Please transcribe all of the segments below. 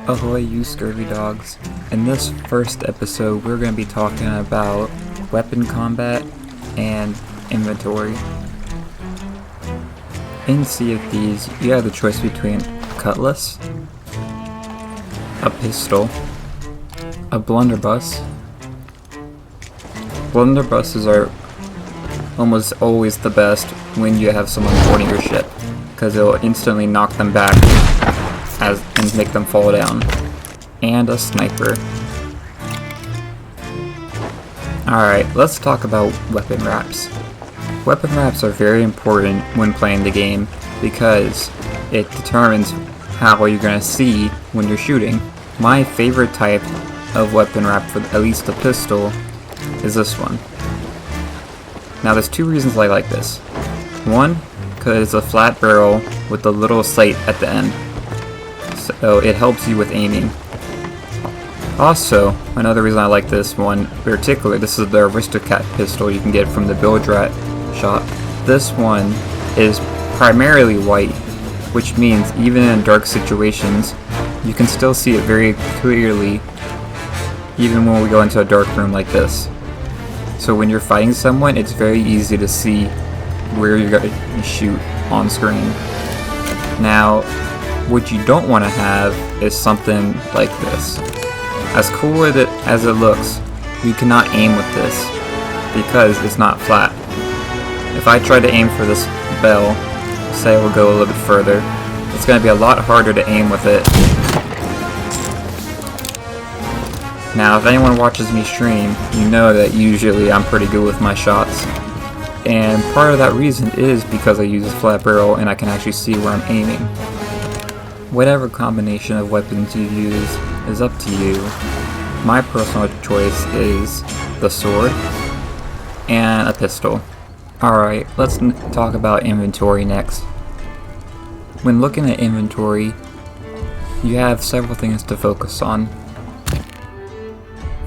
Ahoy, you scurvy dogs. In this first episode, we're going to be talking about weapon combat and inventory. In Sea of Thieves, you have the choice between a cutlass, a pistol, a blunderbuss. Blunderbusses are almost always the best when you have someone boarding your ship, because it will instantly knock them back and make them fall down. And a sniper. Alright, let's talk about weapon wraps. Weapon wraps are very important when playing the game because it determines how you're going to see when you're shooting. My favorite type of weapon wrap for at least the pistol is this one. Now there's two reasons I like this. One, because it's a flat barrel with a little sight at the end, so it helps you with aiming. Also, another reason I like this one in particular, this is the Aristocat pistol you can get from the Bilge Rat shop. This one is primarily white, which means even in dark situations, you can still see it very clearly even when we go into a dark room like this. So when you're fighting someone, it's very easy to see where you're going to shoot on screen. Now, what you don't want to have is something like this. As cool as it looks, you cannot aim with this because it's not flat. If I try to aim for this bell, say we'll go a little bit further, it's going to be a lot harder to aim with it. Now, if anyone watches me stream, you know that usually I'm pretty good with my shots. And part of that reason is because I use a flat barrel and I can actually see where I'm aiming. Whatever combination of weapons you use is up to you. My personal choice is the sword and a pistol. Alright, let's talk about inventory next. When looking at inventory, you have several things to focus on.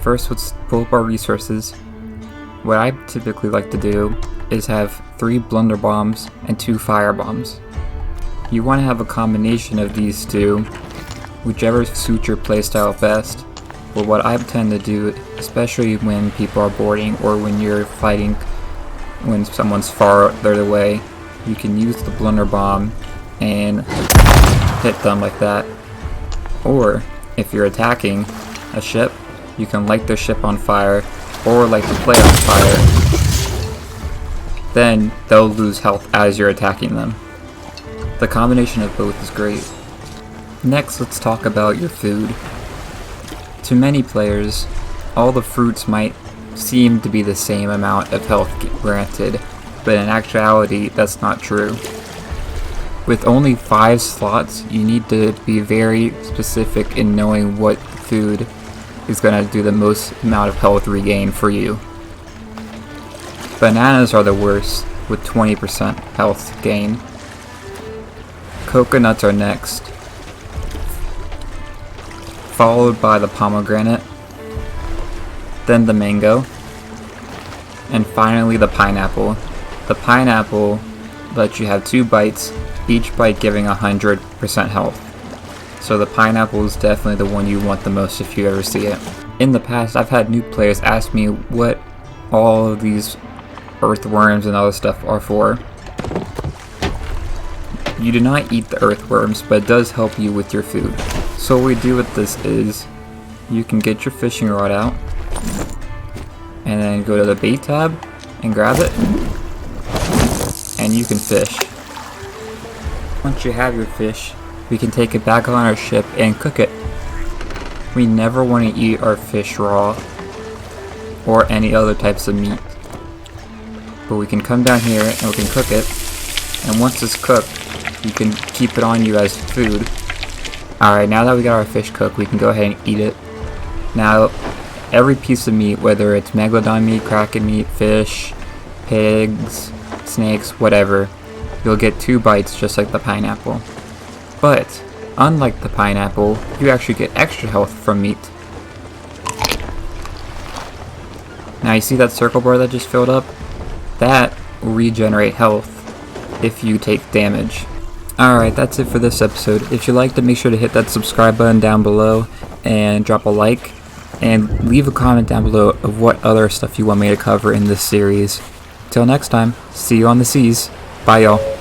First, let's pull up our resources. What I typically like to do is have 3 blunderbombs and 2 firebombs. You want to have a combination of these two, whichever suits your playstyle best. But what I tend to do, especially when people are boarding or when you're fighting when someone's farther away, you can use the blunderbomb and hit them like that. Or if you're attacking a ship, you can light their ship on fire or light the plate on fire. Then they'll lose health as you're attacking them. The combination of both is great. Next, let's talk about your food. To many players, all the fruits might seem to be the same amount of health granted, but in actuality, that's not true. With only 5 slots, you need to be very specific in knowing what food is going to do the most amount of health regain for you. Bananas are the worst, with 20% health gain. Coconuts are next, followed by the pomegranate, then the mango, and finally the pineapple. The pineapple lets you have 2 bites, each bite giving 100% health. So the pineapple is definitely the one you want the most if you ever see it. In the past, I've had new players ask me what all of these earthworms and other stuff are for. You do not eat the earthworms, but it does help you with your food. So what we do with this is, you can get your fishing rod out, and then go to the bait tab, and grab it, and you can fish. Once you have your fish, we can take it back on our ship and cook it. We never want to eat our fish raw, or any other types of meat. But we can come down here and we can cook it, and once it's cooked, you can keep it on you as food. Alright, now that we got our fish cooked, we can go ahead and eat it. Now, every piece of meat, whether it's megalodon meat, kraken meat, fish, pigs, snakes, whatever, you'll get 2 bites just like the pineapple. But, unlike the pineapple, you actually get extra health from meat. Now you see that circle bar that just filled up? That will regenerate health if you take damage. Alright, that's it for this episode. If you liked it, make sure to hit that subscribe button down below and drop a like. And leave a comment down below of what other stuff you want me to cover in this series. Till next time, see you on the seas. Bye y'all.